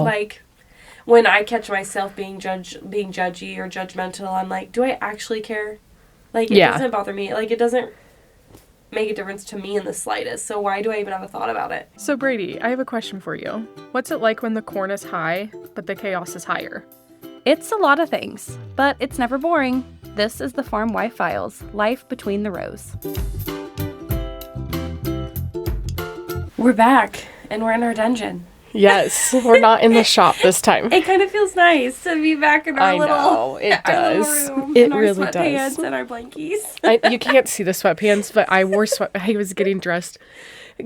Like, when I catch myself being judgy or judgmental, I'm like, do I actually care? Like, it doesn't bother me. Like, it doesn't make a difference to me in the slightest. So why do I even have a thought about it? So Brady, I have a question for you. What's it like when the corn is high, but the chaos is higher? It's a lot of things, but it's never boring. This is the Farm Wife Files, life between the rows. We're back, and we're in our dungeon. Yes, we're not in the shop this time. It kind of feels nice to be back in our little room. It really does. Sweatpants and our blankies. You can't see the sweatpants, but I was getting dressed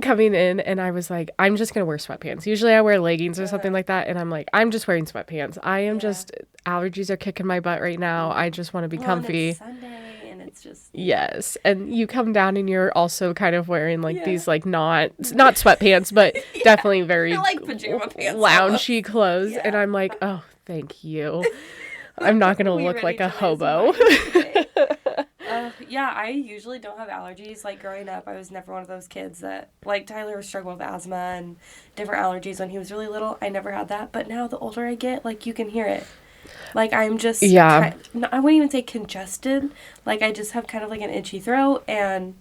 coming in, and I was like, I'm just gonna wear sweatpants. Usually I wear leggings or something like that, and I'm like, I'm just wearing sweatpants. I am just, allergies are kicking my butt right now. I just want to be comfy. And it's Sunday, and it's just... Yes, and you come down and you're also kind of wearing like these like not sweatpants, but definitely very like pajama pants, loungy clothes, and I'm like, oh, thank you. I'm not gonna look like a hobo. Yeah, I usually don't have allergies. Like, growing up, I was never one of those kids that, like, Tyler struggled with asthma and different allergies when he was really little. I never had that. But now, the older I get, like, you can hear it. Like, I'm just, I wouldn't even say congested. Like, I just have kind of, like, an itchy throat and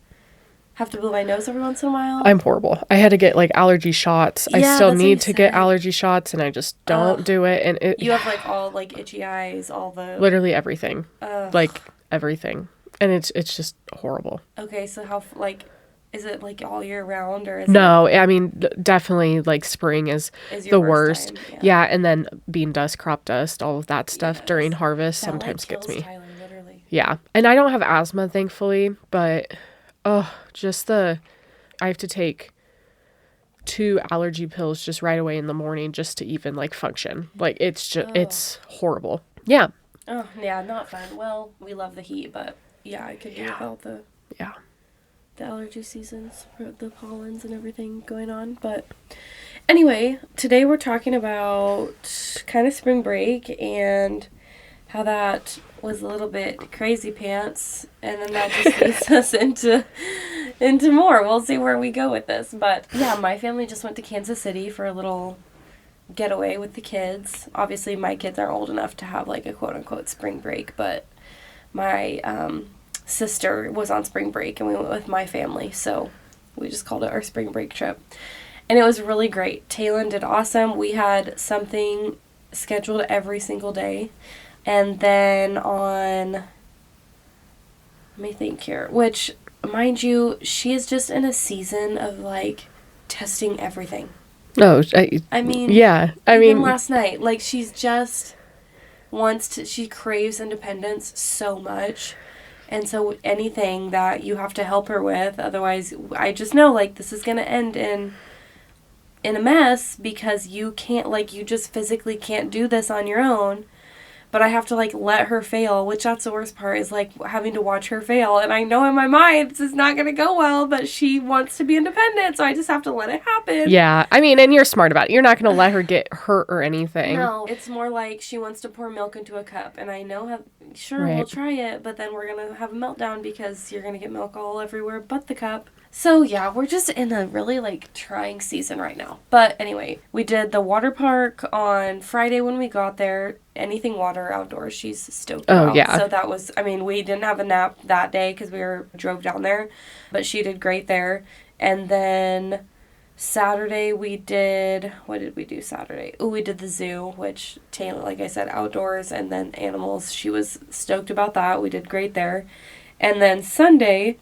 have to blow my nose every once in a while. I'm horrible. I had to get, like, allergy shots. I still need to get allergy shots, and I just don't do it. And you have, like, all, like, itchy eyes, all the... Literally everything. Like, everything. And it's just horrible. Okay, so how, like, is it, like, all year round, or is No, I mean, definitely, like, spring is the worst. Time, yeah, and then bean dust, crop dust, all of that stuff during harvest that, sometimes like, gets me. Tyler, literally. Yeah, and I don't have asthma, thankfully, but, just I have to take 2 allergy pills just right away in the morning just to even, like, function. Like, it's just, it's horrible. Yeah. Oh, yeah, not fun. Well, we love the heat, but... Yeah, I could do without the allergy seasons, the pollens and everything going on. But anyway, today we're talking about kind of spring break and how that was a little bit crazy pants, and then that just leads us into more. We'll see where we go with this. But yeah, my family just went to Kansas City for a little getaway with the kids. Obviously, my kids aren't old enough to have like a quote-unquote spring break, but my sister was on spring break, and we went with my family, so we just called it our spring break trip. And it was really great. Taylor did awesome. We had something scheduled every single day. And then on, let me think here, which, mind you, she is just in a season of, like, testing everything. No, I mean, last night, like, she's just she craves independence so much. And so anything that you have to help her with, otherwise, I just know, like, this is going to end in a mess because you can't, like, you just physically can't do this on your own. But I have to, like, let her fail, which that's the worst part, is, like, having to watch her fail. And I know in my mind this is not going to go well, but she wants to be independent, so I just have to let it happen. Yeah, I mean, and you're smart about it. You're not going to let her get hurt or anything. No, it's more like she wants to pour milk into a cup, and I know, we'll try it, but then we're going to have a meltdown because you're going to get milk all everywhere but the cup. So, yeah, we're just in a really, like, trying season right now. But anyway, we did the water park on Friday when we got there. Anything water outdoors, she's stoked about. Oh, yeah. So that was, I mean, we didn't have a nap that day because we drove down there. But she did great there. And then Saturday we did, what did we do Saturday? Oh, we did the zoo, which Taylor, like I said, outdoors, and then animals. She was stoked about that. We did great there. And then Sunday,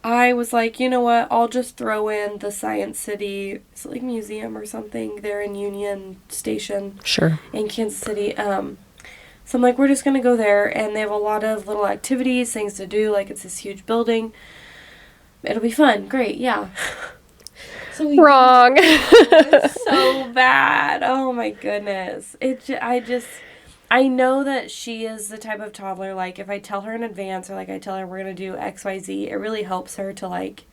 I was like, you know what, I'll just throw in the Science City, it's like museum or something there in Union Station. Sure. In Kansas City. So I'm like, we're just going to go there, and they have a lot of little activities, things to do, like it's this huge building. It'll be fun. Great, yeah. Wrong. It's so bad. Oh my goodness. I know that she is the type of toddler, like, if I tell her in advance, or, like, I tell her we're going to do X, Y, Z, it really helps her to, like,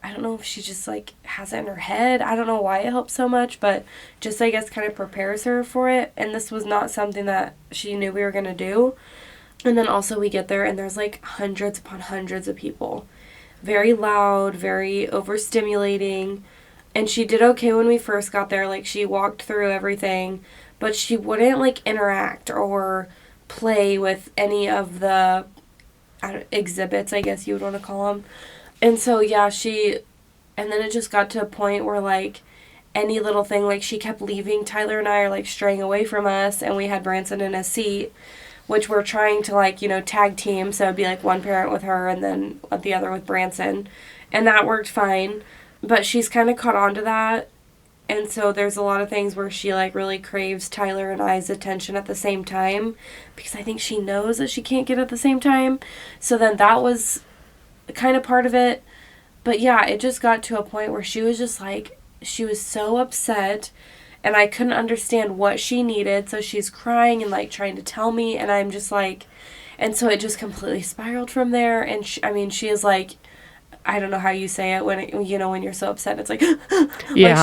I don't know if she just, like, has it in her head. I don't know why it helps so much, but just, I guess, kind of prepares her for it. And this was not something that she knew we were going to do. And then also we get there, and there's, like, hundreds upon hundreds of people. Very loud, very overstimulating. And she did okay when we first got there. Like, she walked through everything, but she wouldn't, like, interact or play with any of the exhibits, I guess you would want to call them. And so, yeah, and then it just got to a point where, like, any little thing, like, she kept leaving. Tyler and I are, like, straying away from us, and we had Branson in a seat, which we're trying to, like, tag team. So it'd be, like, one parent with her and then the other with Branson. And that worked fine. But she's kind of caught on to that. And so there's a lot of things where she, like, really craves Tyler and I's attention at the same time. Because I think she knows that she can't get at the same time. So then that was kind of part of it. But, yeah, it just got to a point where she was just, like, she was so upset. And I couldn't understand what she needed. So she's crying and, like, trying to tell me. And I'm just, like... And so it just completely spiraled from there. And, she is, like... I don't know how you say it when when you're so upset. It's like, yeah.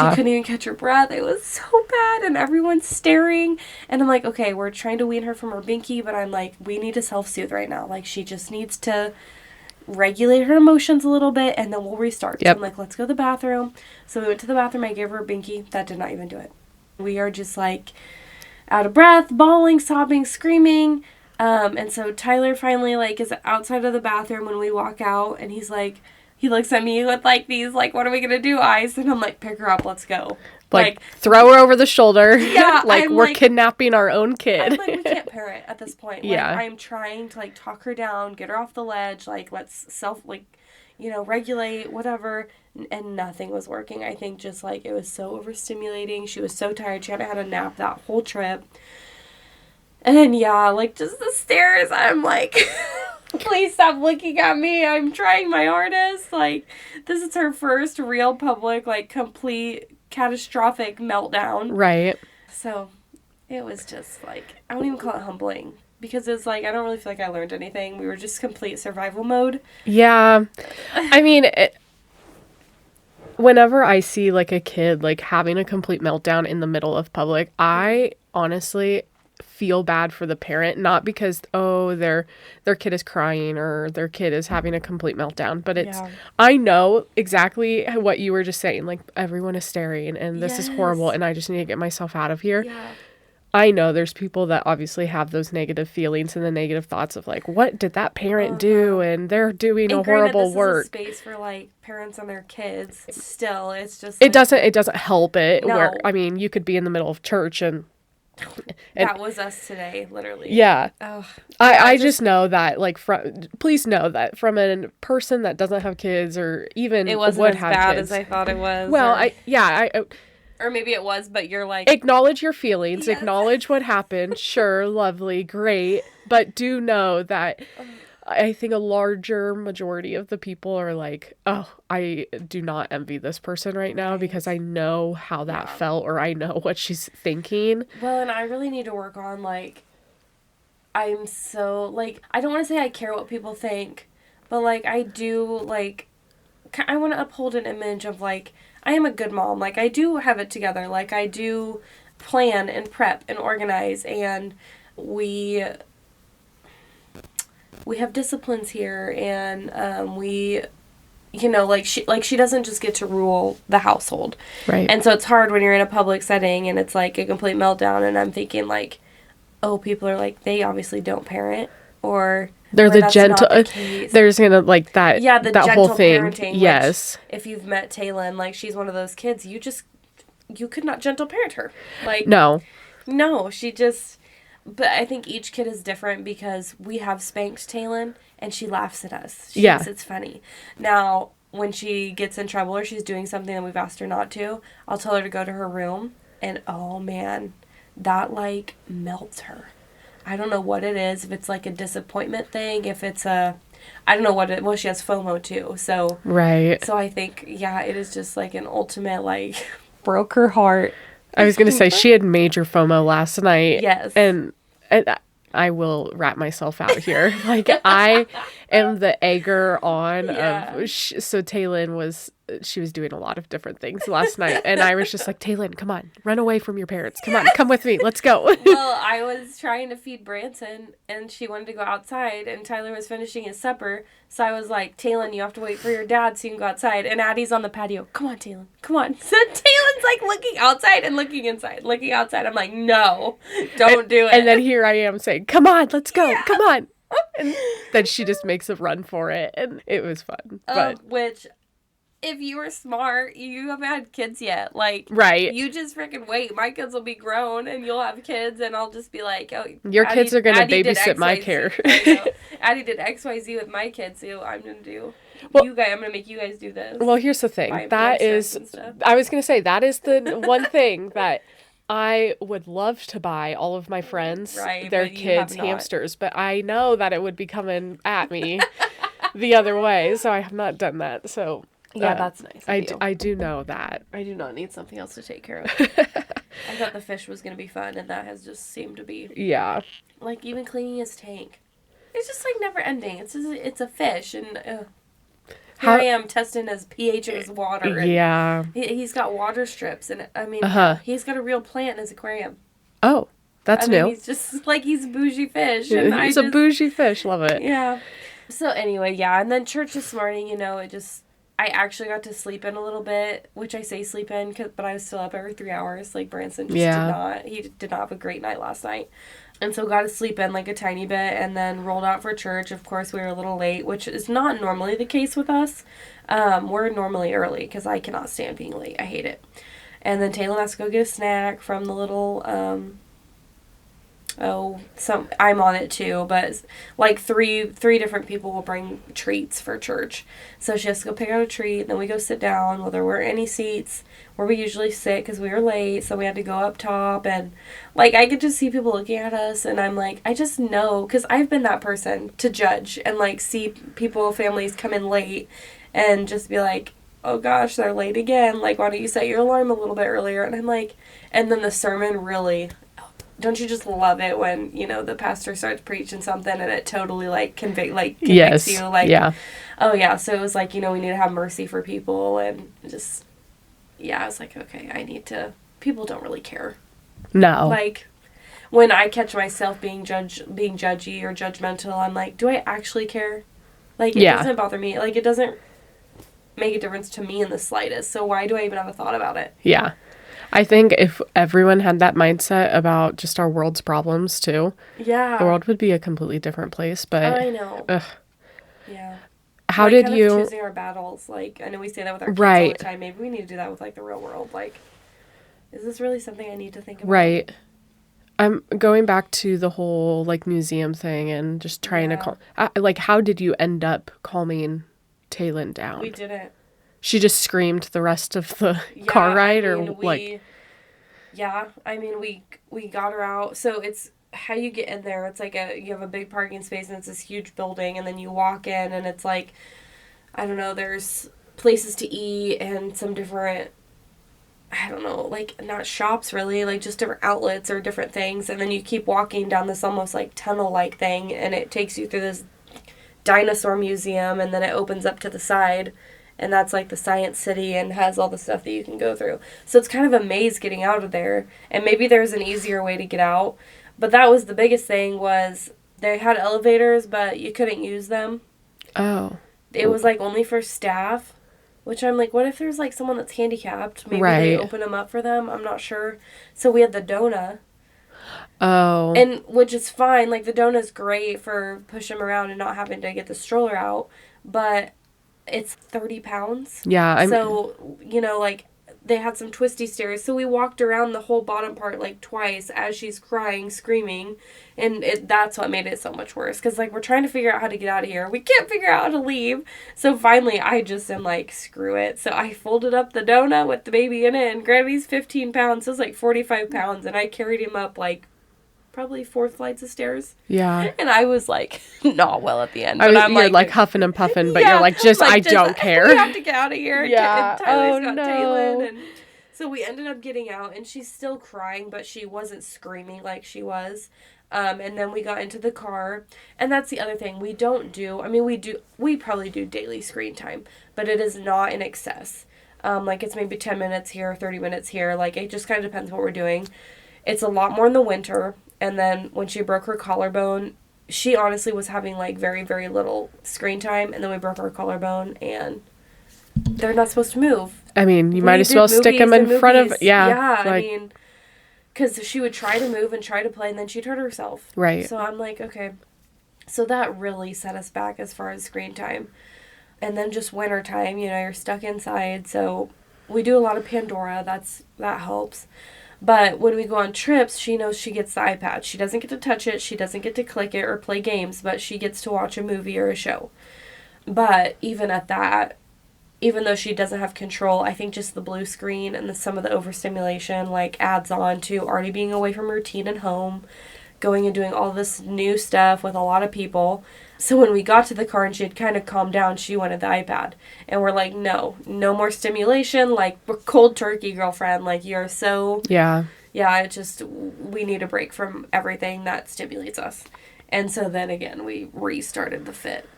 Like she couldn't even catch her breath. It was so bad, and everyone's staring. And I'm like, okay, we're trying to wean her from her binky, but I'm like, we need to self-soothe right now. Like, she just needs to regulate her emotions a little bit, and then we'll restart. Yep. So I'm like, let's go to the bathroom. So we went to the bathroom. I gave her a binky. That did not even do it. We are just like out of breath, bawling, sobbing, screaming. And so Tyler finally like is outside of the bathroom when we walk out, and he's like. He looks at me with, like, these, like, what are we going to do, eyes? And I'm like, pick her up, let's go. Like throw her over the shoulder. Yeah. Like, we're kidnapping our own kid. I'm like, we can't parent at this point. Like, yeah. I'm trying to, like, talk her down, get her off the ledge. Like, let's regulate, whatever. And nothing was working. I think just, like, it was so overstimulating. She was so tired. She hadn't had a nap that whole trip. And, yeah, like, just the stares. I'm like... Please stop looking at me. I'm trying my hardest. Like, this is her first real public, like, complete catastrophic meltdown. Right. So, it was just, like, I won't even call it humbling. Because it's, like, I don't really feel like I learned anything. We were just complete survival mode. Yeah. I mean, whenever I see, like, a kid, like, having a complete meltdown in the middle of public, I honestly... feel bad for the parent, not because their kid is crying or their kid is having a complete meltdown, but it's I know exactly what you were just saying, like everyone is staring and this is horrible and I just need to get myself out of here. I know there's people that obviously have those negative feelings and the negative thoughts of like, what did that parent do? And they're doing a horrible work. This is a space for like parents and their kids. Still, it's just it doesn't help it. No. Where I mean, you could be in the middle of church and that was us today, literally. Yeah. I just know that, like, please know that from a person that doesn't have kids or even it wasn't as bad as I thought it was. Well, or maybe it was, but you're like... Acknowledge your feelings. Yes. Acknowledge what happened. Sure, lovely, great. But do know that... I think a larger majority of the people are like, oh, I do not envy this person right now because I know how that felt or I know what she's thinking. Well, and I really need to work on, like, I'm so, like, I don't want to say I care what people think, but, like, I do, like, I want to uphold an image of, like, I am a good mom. Like, I do have it together. Like, I do plan and prep and organize, and we have disciplines here, and she doesn't just get to rule the household. Right. And so it's hard when you're in a public setting and it's like a complete meltdown, and I'm thinking like, oh, people are like, they obviously don't parent, or they're the gentle. There's gonna like that. Yeah, the that gentle whole thing. Parenting. Yes. If you've met Taylin, like she's one of those kids. You could not gentle parent her. Like no, she just. But I think each kid is different because we have spanked Taylin and she laughs at us. She thinks it's funny. Now, when she gets in trouble or she's doing something that we've asked her not to, I'll tell her to go to her room, and oh man, that like melts her. I don't know what it is, if it's like a disappointment thing, if it's I don't know what well, she has FOMO too, so. Right. So I think, it is just like an ultimate like broke her heart. I was going to say, she had major FOMO last night. Yes. And I will wrap myself out here. Like, I am the egger on of... So Taylin was she was doing a lot of different things last night. And I was just like, Taylin, come on, run away from your parents. Come on, come with me. Let's go. Well, I was trying to feed Branson, and she wanted to go outside, and Tyler was finishing his supper. So I was like, Taylin, you have to wait for your dad so you can go outside. And Addie's on the patio. Come on, Taylin. Come on. So Taylin's like looking outside and looking inside, looking outside. I'm like, no, don't do it. And then here I am saying, come on, let's go. Yeah. Come on. And then she just makes a run for it. And it was fun. But which, if you were smart, you haven't had kids yet. Like, right. You just freaking wait. My kids will be grown and you'll have kids and I'll just be like, oh, your kids are going to babysit my care. Addie did XYZ with my kids, so I'm going to do I'm going to make you guys do this. Well, here's the thing. That is, I was going to say, that is the one thing that I would love to buy all of my friends, their kids, hamsters, but I know that it would be coming at me the other way, so I have not done that. So yeah, that's nice. I do know that. I do not need something else to take care of. I thought the fish was going to be fun, and that has just seemed to be. Yeah. Like, even cleaning his tank. It's just, like, never ending. It's a fish, and here I am testing his pH of his water. And yeah. He's got water strips, and, I mean, he's got a real plant in his aquarium. Oh, that's new. He's just, like, he's a bougie fish. And he's a bougie fish. Love it. Yeah. So, anyway, yeah, and then church this morning, I actually got to sleep in a little bit, which I say sleep in, but I was still up every 3 hours. Like, Branson just did not. He did not have a great night last night. And so got to sleep in, like, a tiny bit, and then rolled out for church. Of course, we were a little late, which is not normally the case with us. We're normally early, because I cannot stand being late. I hate it. And then Taylor has to go get a snack from the little, I'm on it too, but like three different people will bring treats for church. So she has to go pick out a treat, and then we go sit down. Well, there weren't any seats where we usually sit because we were late, so we had to go up top, and like I could just see people looking at us, and I'm like, I just know, because I've been that person to judge and like see families come in late and just be like, oh gosh, they're late again, like why don't you set your alarm a little bit earlier? And I'm like, and then the sermon really, don't you just love it when, the pastor starts preaching something and it totally, like, convicts you? Like, yeah. Oh, yeah. So it was like, we need to have mercy for people. And just, I was like, okay, people don't really care. No. Like, when I catch myself being judgy or judgmental, I'm like, do I actually care? Like, it doesn't bother me. Like, it doesn't make a difference to me in the slightest. So why do I even have a thought about it? Yeah. I think if everyone had that mindset about just our world's problems too, the world would be a completely different place. But I know. Yeah. How did you choosing our battles? Like, I know we say that with our kids all the time. Maybe we need to do that with like the real world. Like, is this really something I need to think about? Right. I'm going back to the whole like museum thing and just trying to calm. Like, how did you end up calming Taylin down? We didn't. She just screamed the rest of the car ride, we got her out. So it's how you get in there. It's like you have a big parking space and it's this huge building, and then you walk in and it's like, I don't know, there's places to eat and some different, I don't know, like not shops really, like just different outlets or different things. And then you keep walking down this almost like tunnel-like thing, and it takes you through this dinosaur museum, and then it opens up to the side. And that's like the Science City and has all the stuff that you can go through. So it's kind of a maze getting out of there. And maybe there's an easier way to get out. But that was the biggest thing, was they had elevators, but you couldn't use them. Oh. It was like only for staff. Which I'm like, what if there's like someone that's handicapped? Maybe they open them up for them. I'm not sure. So we had the Dona. Oh. And which is fine. Like the Dona's great for pushing them around and not having to get the stroller out. But it's 30 pounds. Yeah. So, like, they had some twisty stairs. So we walked around the whole bottom part, like, twice as she's crying, screaming. And that's what made it so much worse. Because, like, we're trying to figure out how to get out of here. We can't figure out how to leave. So finally, I just am like, screw it. So I folded up the donut with the baby in it. And Grammy's 15 pounds. So it's like 45 pounds. And I carried him up, like, probably 4 flights of stairs. Yeah. And I was like, not well at the end. But you're like huffing and puffing, but you're like, I don't care. We have to get out of here. Yeah. And Tyler's got Taylin. And So we ended up getting out, and she's still crying, but she wasn't screaming like she was. And then we got into the car, and that's the other thing. We don't do, I mean, we probably do daily screen time, but it is not in excess. Like, it's maybe 10 minutes here, 30 minutes here. Like, it just kind of depends what we're doing. It's a lot more in the winter, and then when she broke her collarbone, she honestly was having, like, very, very little screen time, and then we broke her collarbone, and they're not supposed to move. I mean, you might as well stick them in front of, Yeah, like, I mean, because she would try to move and try to play, and then she'd hurt herself. Right. So I'm like, okay. So that really set us back as far as screen time. And then just winter time, you know, you're stuck inside. So we do a lot of Pandora. That helps. But when we go on trips, she knows she gets the iPad. She doesn't get to touch it. She doesn't get to click it or play games, but she gets to watch a movie or a show. But even at that, even though she doesn't have control, I think just the blue screen and some of the overstimulation, like, adds on to already being away from routine and home, going and doing all this new stuff with a lot of people. So when we got to the car and she had kind of calmed down, she wanted the iPad. And we're like, no more stimulation. Like, we're cold turkey, girlfriend. Like, you're so... Yeah, it just, we need a break from everything that stimulates us. And so then again, we restarted the fit.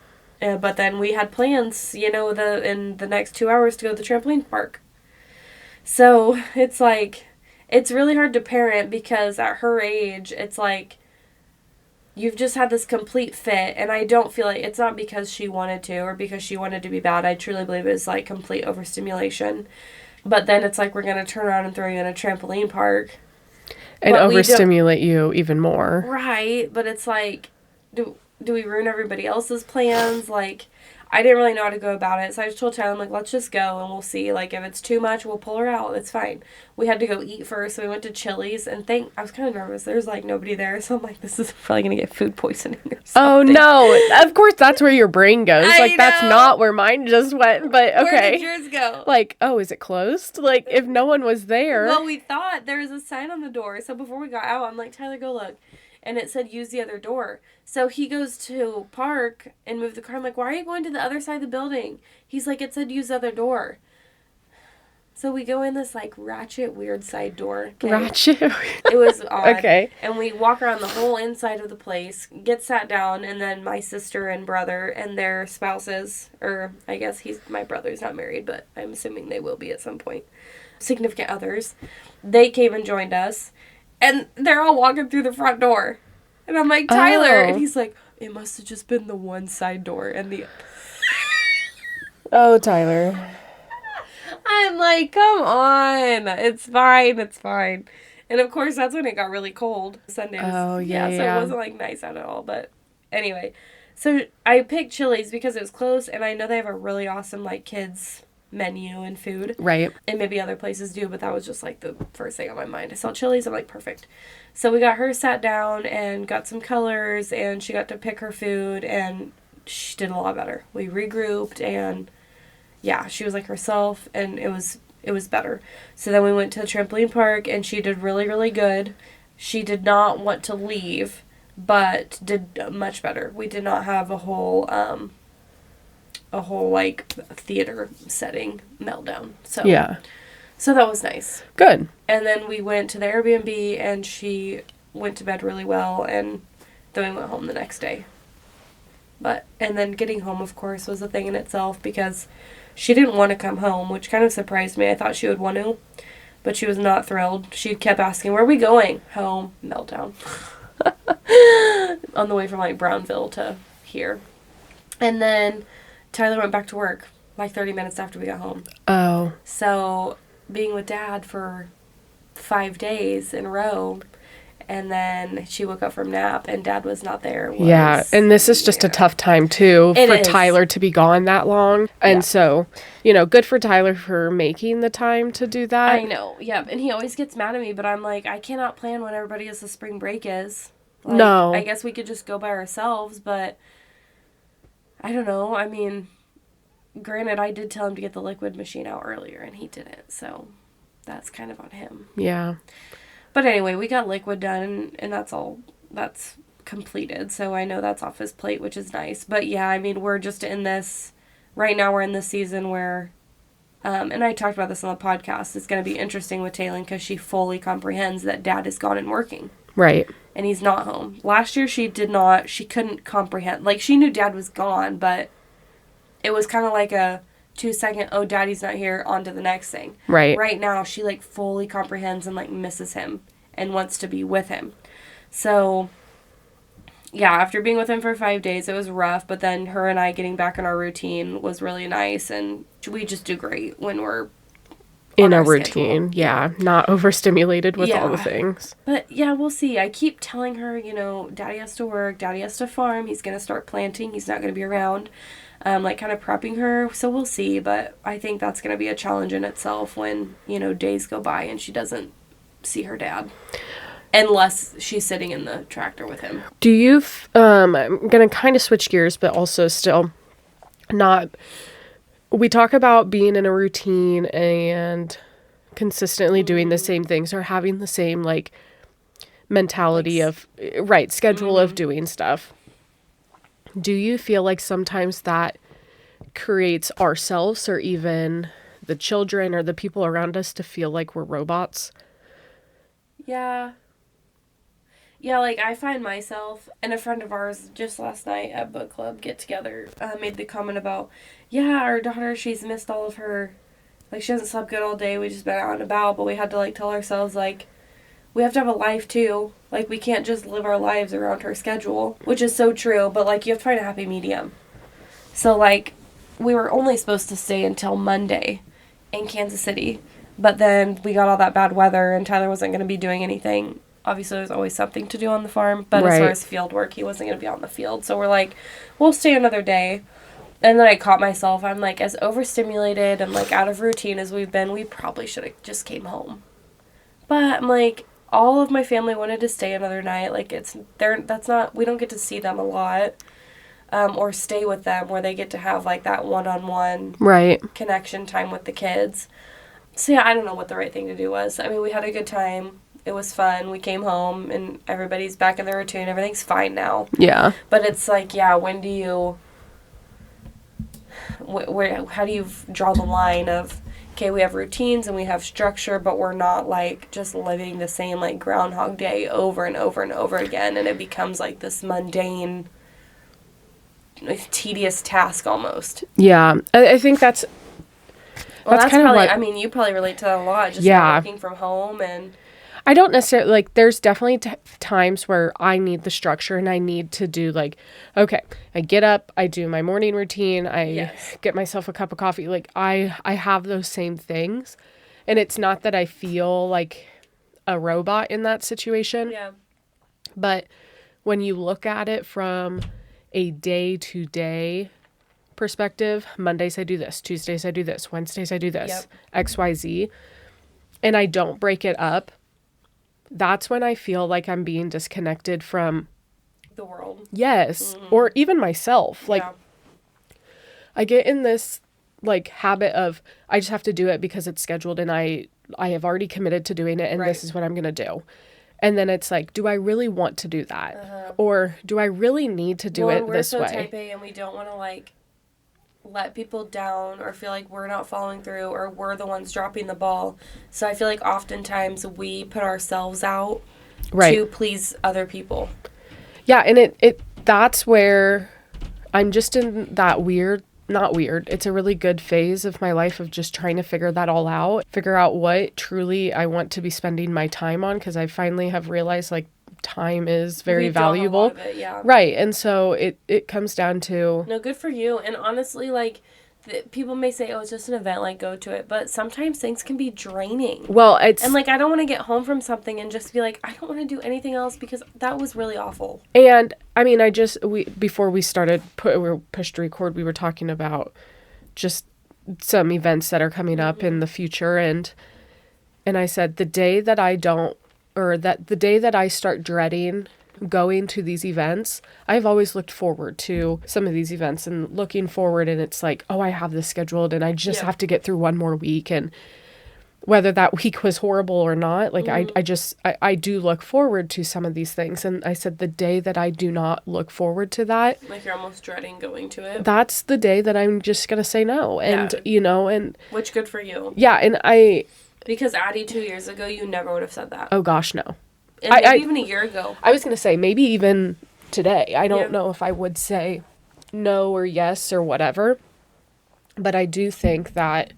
But then we had plans, you know, in the next 2 hours to go to the trampoline park. So it's like, it's really hard to parent because at her age, it's like, you've just had this complete fit. And I don't feel like, it's not because she wanted to or because she wanted to be bad. I truly believe it was like complete overstimulation. But then it's like, we're going to turn around and throw you in a trampoline park. And overstimulate you even more. Right. But it's like, do we ruin everybody else's plans? Like, I didn't really know how to go about it. So I just told Tyler, I'm like, let's just go and we'll see. Like, if it's too much, we'll pull her out. It's fine. We had to go eat first. So we went to Chili's and I was kind of nervous. There's like nobody there. So I'm like, this is probably going to get food poisoning or something. Oh, no. Of course, that's where your brain goes. Like, that's not where mine just went. But okay. Where did yours go? Like, oh, is it closed? Like, if no one was there. Well, we thought there was a sign on the door. So before we got out, I'm like, Tyler, go look. And it said, use the other door. So he goes to park and move the car. I'm like, why are you going to the other side of the building? He's like, it said use the other door. So we go in this, like, ratchet, weird side door. Okay? Ratchet? It was odd. Okay. And we walk around the whole inside of the place, get sat down, and then my sister and brother and their spouses, or I guess my brother's not married, but I'm assuming they will be at some point, significant others, they came and joined us. And they're all walking through the front door. And I'm like, Tyler. And he's like, it must have just been the one side door. And the... Oh, Tyler. I'm like, come on. It's fine. It's fine. And, of course, that's when it got really cold. Sunday was... Oh, yeah. So it wasn't, like, nice out at all. But anyway. So I picked Chili's because it was close. And I know they have a really awesome, like, kids menu and food. Right. And maybe other places do, but that was just like the first thing on my mind. I saw Chili's, I'm like, perfect. So we got her sat down and got some colors, and she got to pick her food, and she did a lot better. We regrouped, and yeah, she was like herself, and it was better. So then we went to the trampoline park, and she did really, really good. She did not want to leave, but did much better. We did not have a whole like theater setting meltdown. So yeah. So that was nice. Good. And then we went to the Airbnb and she went to bed really well, and then we went home the next day. And then getting home, of course, was a thing in itself because she didn't want to come home, which kind of surprised me. I thought she would want to, but she was not thrilled. She kept asking, where are we going? Home. Meltdown. On the way from like Brownville to here. And then Tyler went back to work like 30 minutes after we got home. Oh. So being with Dad for 5 days in a row, and then she woke up from nap and Dad was not there. Yeah, and this is just a tough time too for Tyler to be gone that long. And so, you know, good for Tyler for making the time to do that. I know, yeah. And he always gets mad at me, but I'm like, I cannot plan when everybody else's spring break is. Like, no. I guess we could just go by ourselves, but I don't know. I mean, granted, I did tell him to get the liquid machine out earlier, and he didn't, so that's kind of on him. Yeah. But anyway, we got liquid done, and that's all. That's completed, so I know that's off his plate, which is nice. But yeah, I mean, we're just in this, right now we're in this season where and I talked about this on the podcast, it's going to be interesting with Taylin because she fully comprehends that dad is gone and working. Right. And he's not home. Last year she couldn't comprehend. Like, she knew dad was gone, but it was kind of like a 2-second, oh, daddy's not here, on to the next thing. Right. Right now, she, like, fully comprehends and, like, misses him and wants to be with him. So, yeah, after being with him for 5 days, it was rough, but then her and I getting back in our routine was really nice, and we just do great when we're in a routine. Yeah, not overstimulated with all the things. But yeah, we'll see. I keep telling her, you know, daddy has to work, daddy has to farm, he's going to start planting, he's not going to be around. Like, kind of prepping her, so we'll see, but I think that's going to be a challenge in itself when, you know, days go by and she doesn't see her dad. Unless she's sitting in the tractor with him. Do you, I'm going to kind of switch gears, but also still not, we talk about being in a routine and consistently doing the same things or having the same, like, mentality of, right, schedule of doing stuff. Do you feel like sometimes that creates ourselves or even the children or the people around us to feel like we're robots? Yeah. Yeah, like, I find myself, and a friend of ours just last night at book club get together made the comment about, yeah, our daughter, she's missed all of her, like, she hasn't slept good all day, we just been out and about, but we had to, like, tell ourselves, like, we have to have a life too. Like, we can't just live our lives around her schedule, which is so true, but, like, you have to find a happy medium. So, like, we were only supposed to stay until Monday in Kansas City, but then we got all that bad weather and Tyler wasn't going to be doing anything. Obviously, there's always something to do on the farm, but as far as field work, he wasn't going to be on the field. So we're like, we'll stay another day. And then I caught myself. I'm like, as overstimulated and, like, out of routine as we've been, we probably should have just came home. But I'm like, all of my family wanted to stay another night. Like, we don't get to see them a lot, or stay with them where they get to have, like, that one-on-one connection time with the kids. So yeah, I don't know what the right thing to do was. I mean, we had a good time. It was fun. We came home and everybody's back in their routine. Everything's fine now. Yeah. But it's like, yeah, when do you, how do you draw the line of, okay, we have routines and we have structure, but we're not, like, just living the same, like, Groundhog Day over and over and over again, and it becomes, like, this mundane, tedious task almost. Yeah. I think that's kind of probably, I mean, you probably relate to that a lot, just working from home. And I don't necessarily, like, there's definitely times where I need the structure and I need to do, like, okay, I get up, I do my morning routine, I get myself a cup of coffee. Like, I have those same things. And it's not that I feel like a robot in that situation. Yeah. But when you look at it from a day-to-day perspective, Mondays I do this, Tuesdays I do this, Wednesdays I do this, XYZ, and I don't break it up, that's when I feel like I'm being disconnected from the world. Yes. Mm-hmm. Or even myself. Like, I get in this, like, habit of, I just have to do it because it's scheduled and I have already committed to doing it and this is what I'm going to do. And then it's like, do I really want to do that? Uh-huh. Or do I really need to do it this way? We're so type A and we don't want to, like, let people down or feel like we're not following through or we're the ones dropping the ball. So I feel like oftentimes we put ourselves out to please other people. Yeah, and it that's where I'm just in that not weird. It's a really good phase of my life of just trying to figure that all out, figure out what truly I want to be spending my time on, because I finally have realized, like, time is very valuable. A lot of it, yeah. Right. And so it comes down to, no, good for you. And honestly, like, people may say, oh, it's just an event, like, go to it, but sometimes things can be draining. Well, and, like, I don't want to get home from something and just be like, I don't want to do anything else because that was really awful. And I mean, before we started we pushed record, we were talking about just some events that are coming up in the future, and I said the day that the day that I start dreading going to these events, I've always looked forward to some of these events and looking forward, and it's like, oh, I have this scheduled and I just have to get through one more week. And whether that week was horrible or not, like I do look forward to some of these things. And I said the day that I do not look forward to that, like you're almost dreading going to it, that's the day that I'm just gonna say no. And and which good for you. Yeah, and because Addie 2 years ago, you never would have said that. Oh gosh, no. And maybe even a year ago. I was gonna say maybe even today. I don't know if I would say no or yes or whatever, but I do think that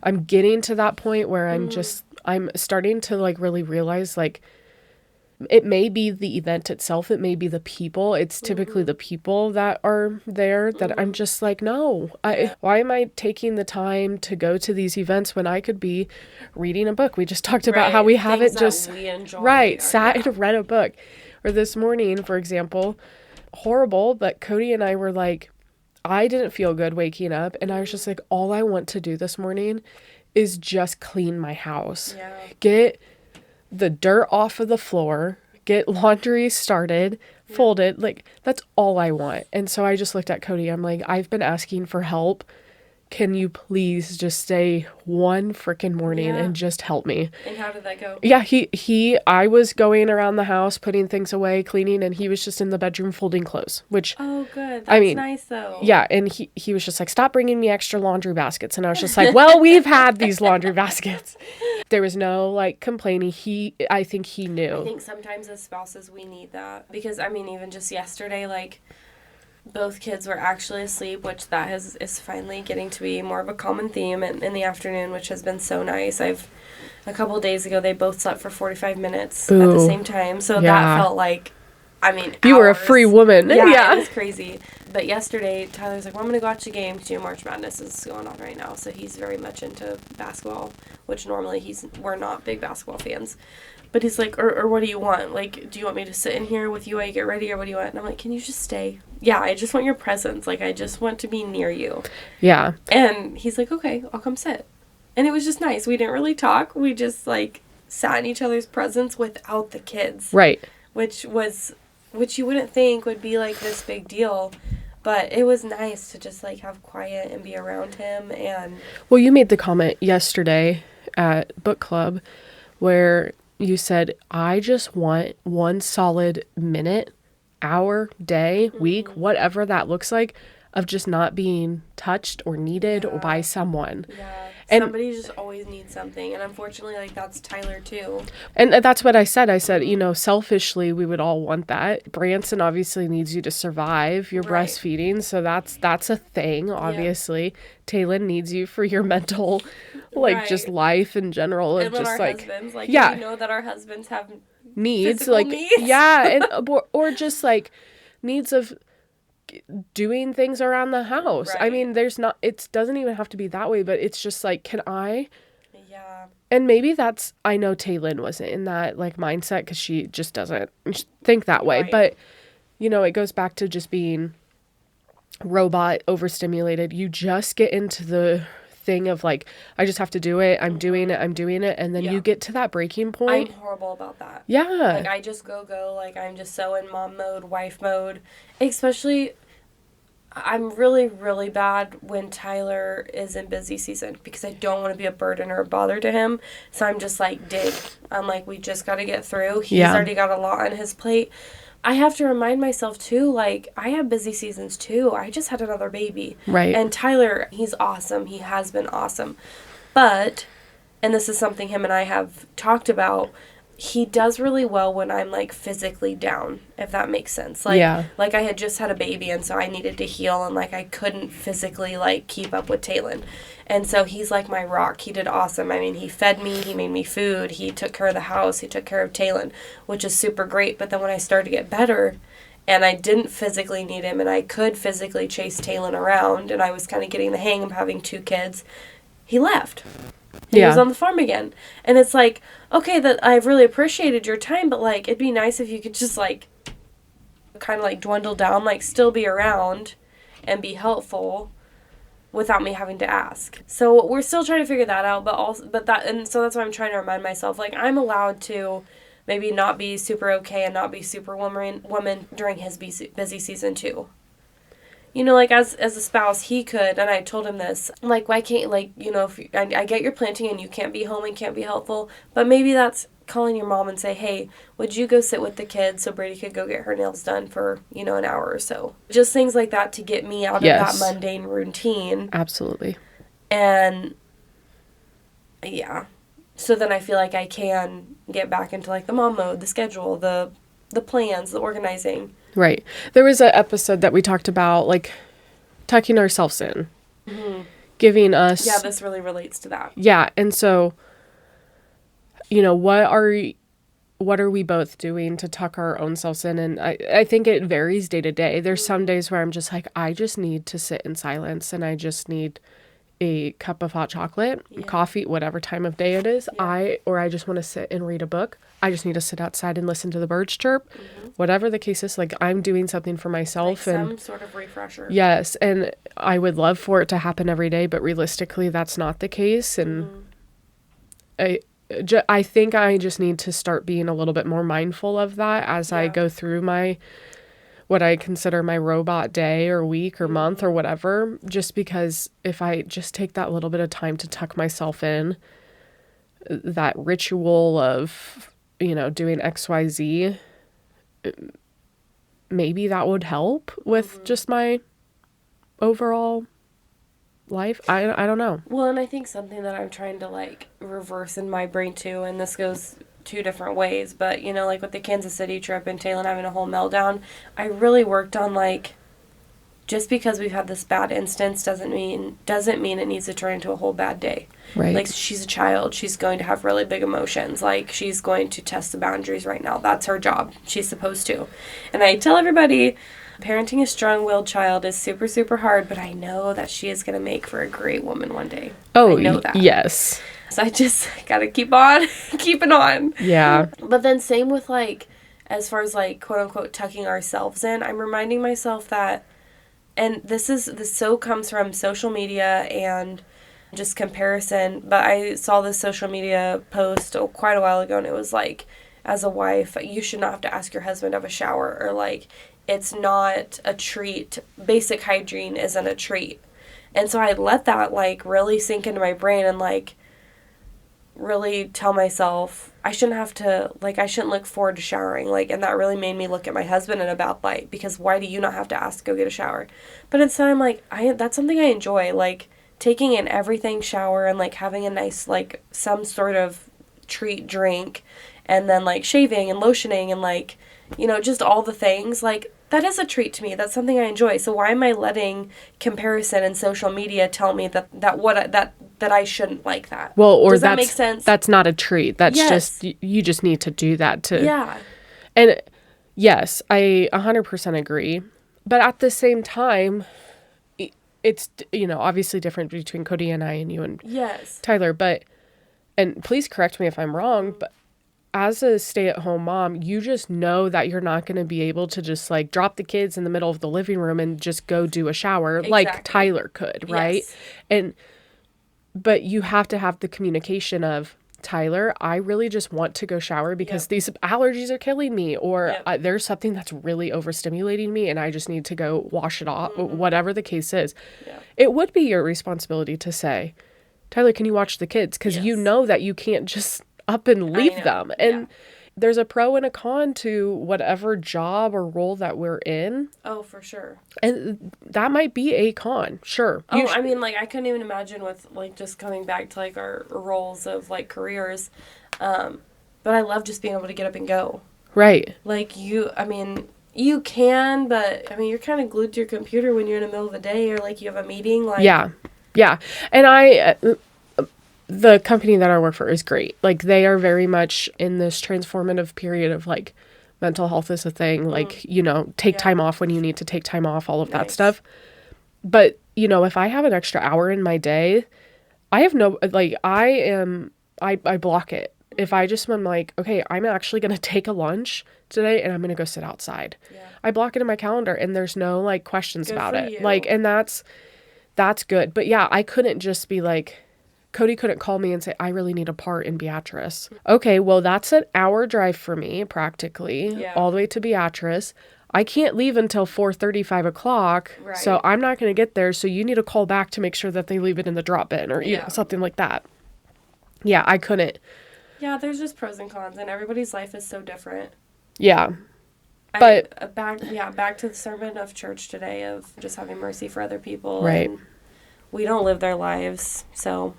I'm getting to that point where I'm starting to like really realize like it may be the event itself, it may be the people. It's typically the people that are there that I'm just like, no, why am I taking the time to go to these events when I could be reading a book? We just talked about how we haven't just sat and read a book. Or this morning, for example, horrible, but Cody and I were like, I didn't feel good waking up, and I was just like, all I want to do this morning is just clean my house. Yeah. Get the dirt off of the floor, get laundry started, folded. Like, that's all I want. And so I just looked at Cody. I'm like, I've been asking for help. Can you please just stay one freaking morning and just help me? And how did that go? Yeah, I was going around the house, putting things away, cleaning, and he was just in the bedroom folding clothes, which... Oh, good. That's nice, though. Yeah, and he was just like, stop bringing me extra laundry baskets. And I was just like, well, we've had these laundry baskets. There was no, like, complaining. I think he knew. I think sometimes as spouses, we need that. Because, I mean, even just yesterday, like... both kids were actually asleep, which is finally getting to be more of a common theme in the afternoon, which has been so nice. A couple of days ago, they both slept for 45 minutes at the same time. So that felt like, I mean, you were a free woman. Yeah, it was crazy. But yesterday, Tyler's like, well, I'm going to go watch a game because March Madness is going on right now. So he's very much into basketball, which normally we're not big basketball fans. But he's like, or what do you want? Like, do you want me to sit in here with you while you get ready, or what do you want? And I'm like, can you just stay? Yeah, I just want your presence. Like, I just want to be near you. Yeah. And he's like, okay, I'll come sit. And it was just nice. We didn't really talk. We just, like, sat in each other's presence without the kids. Right. Which you wouldn't think would be, like, this big deal. But it was nice to just, like, have quiet and be around him. And well, you made the comment yesterday at book club where... you said, I just want one solid minute, hour, day, week, whatever that looks like, of just not being touched or needed or by someone. Yeah. And somebody just always needs something. And unfortunately, like, that's Tyler, too. And that's what I said. I said, selfishly, we would all want that. Branson obviously needs you to survive. You're breastfeeding, so that's a thing, obviously. Yeah. Taylor needs you for your mental, just life in general. And just, our husbands, we know that our husbands have needs. Needs. Yeah, and or just, needs of... doing things around the house. Right. I mean, it doesn't even have to be that way, but it's just like, can I? Yeah. And maybe I know Taylin wasn't in that mindset because she just doesn't think that way. Right. But, it goes back to just being robot overstimulated. You just get into the thing of I just have to do it. I'm doing it. And then you get to that breaking point. I'm horrible about that. Yeah. I just go. I'm just so in mom mode, wife mode. Especially, I'm really, really bad when Tyler is in busy season because I don't want to be a burden or a bother to him. So I'm just dig. I'm we just got to get through. He's already got a lot on his plate. I have to remind myself, too, I have busy seasons, too. I just had another baby. Right. And Tyler, he's awesome. He has been awesome. But, and this is something him and I have talked about, he does really well when I'm, physically down, if that makes sense. I had just had a baby, and so I needed to heal, and, I couldn't physically, keep up with Taylin. And so he's my rock. He did awesome. I mean, he fed me. He made me food. He took care of the house. He took care of Taylin, which is super great. But then when I started to get better and I didn't physically need him and I could physically chase Taylin around and I was kind of getting the hang of having 2 kids, he left. He was on the farm again. And it's okay, that I've really appreciated your time, but, it'd be nice if you could just, kind of, dwindle down, still be around and be helpful without me having to ask. So we're still trying to figure that out, so that's why I'm trying to remind myself, I'm allowed to maybe not be super okay and not be super woman during his busy season too. you know, like, as a spouse, he could, and I told him this, like, why can't, like, you know, if I get you're planting and you can't be home and can't be helpful, but maybe that's calling your mom and say, hey, would you go sit with the kids so Brady could go get her nails done for, you know, an hour or so. Just things like that to get me out of that mundane routine. Absolutely. And, yeah. So then I feel like I can get back into, like, the mom mode, the schedule, the plans, the organizing. Right. There was an episode that we talked about, like, tucking ourselves in. Mm-hmm. Giving us... Yeah, this really relates to that. Yeah, and so, you know, what are we both doing to tuck our own selves in? And I think it varies day to day. There's some days where I'm just like, I just need to sit in silence and I just need a cup of hot chocolate, coffee, whatever time of day it is. I just want to sit and read a book. I just need to sit outside and listen to the birds chirp. Whatever the case is, like, I'm doing something for myself. Like and some sort of refresher. Yes, and I would love for it to happen every day, but realistically, that's not the case. And I think I just need to start being a little bit more mindful of that as I go through what I consider my robot day or week or month or whatever, just because if I just take that little bit of time to tuck myself in, that ritual of, you know, doing XYZ, maybe that would help with just my overall life. I don't know. Well, and I think something that I'm trying to, like, reverse in my brain too, and this goes two different ways, but, you know, like with the Kansas City trip and Taylor having a whole meltdown, I really worked on, like, just because we've had this bad instance doesn't mean it needs to turn into a whole bad day. Right. Like, she's a child. She's going to have really big emotions. Like, she's going to test the boundaries right now. That's her job. She's supposed to. And I tell everybody, parenting a strong-willed child is super, super hard, but I know that she is going to make for a great woman one day. Oh, I know that. Yes. So I just gotta keep on keeping on. Yeah. But then same with, like, as far as, like, quote-unquote tucking ourselves in, I'm reminding myself that, and this so comes from social media and just comparison, but I saw this social media post quite a while ago, and it was like, as a wife, you should not have to ask your husband to have a shower, or, like, it's not a treat. Basic hygiene isn't a treat. And so I let that, like, really sink into my brain and, like, really tell myself I shouldn't look forward to showering, like, and that really made me look at my husband in a bad light, because why do you not have to ask to go get a shower? But instead I'm like, that's something I enjoy, like, taking in everything, shower, and, like, having a nice, like, some sort of treat drink, and then, like, shaving and lotioning and, like, you know, just all the things, like, that is a treat to me. That's something I enjoy. So why am I letting comparison and social media tell me that I shouldn't like that? Well, or does that make sense? That's not a treat. That's yes. just, you just need to do that to. Yeah. And yes, I 100% agree. But at the same time, it's, you know, obviously different between Cody and I and you and Tyler. But, and please correct me if I'm wrong, but as a stay-at-home mom, you just know that you're not going to be able to just, like, drop the kids in the middle of the living room and just go do a shower like Tyler could, right? Yes. But you have to have the communication of, Tyler, I really just want to go shower because these allergies are killing me, or there's something that's really overstimulating me and I just need to go wash it off, whatever the case is. Yeah. It would be your responsibility to say, Tyler, can you watch the kids? Because you know that you can't just up and leave them. And there's a pro and a con to whatever job or role that we're in. Oh, for sure. And that might be a con. Sure. I mean, like, I couldn't even imagine with, like, just coming back to, like, our roles of, like, careers. But I love just being able to get up and go. Right. Like, you can, but, I mean, you're kind of glued to your computer when you're in the middle of the day, or, like, you have a meeting. Like, yeah. And the company that I work for is great. Like, they are very much in this transformative period of, like, mental health is a thing. Like, you know, take time off when you need to take time off, all of that stuff. But, you know, if I have an extra hour in my day, I have no, like, I block it. If I just am like, okay, I'm actually going to take a lunch today and I'm going to go sit outside. Yeah. I block it in my calendar and there's no, like, questions about it. You. Like, and that's good. But yeah, I couldn't just be like, Cody couldn't call me and say, I really need a part in Beatrice. Okay, well, that's an hour drive for me, practically, all the way to Beatrice. I can't leave until 4:30, 5 o'clock. Right. So I'm not going to get there. So you need to call back to make sure that they leave it in the drop bin or, you know, something like that. Yeah, I couldn't. Yeah, there's just pros and cons, and everybody's life is so different. Yeah. But back to the sermon of church today of just having mercy for other people. Right. And we don't live their lives, so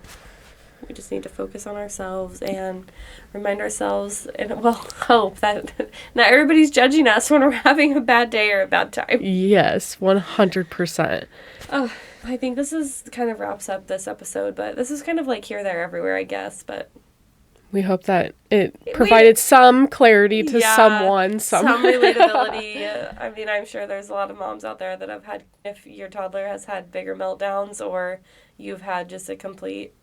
we just need to focus on ourselves and remind ourselves and, hope that not everybody's judging us when we're having a bad day or a bad time. Yes, 100%. Oh, I think this is kind of wraps up this episode, but this is kind of like here, there, everywhere, I guess, but... We hope that it provided some clarity to someone. Some relatability. I mean, I'm sure there's a lot of moms out there that have had, if your toddler has had bigger meltdowns or you've had just a complete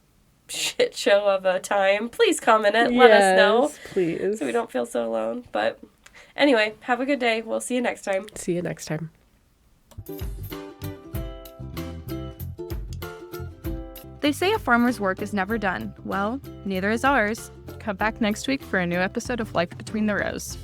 shit show of a time, please comment it. Let us know. Please. So we don't feel so alone. But anyway, have a good day. We'll see you next time. See you next time. They say a farmer's work is never done. Well, neither is ours. Come back next week for a new episode of Life Between the Rows.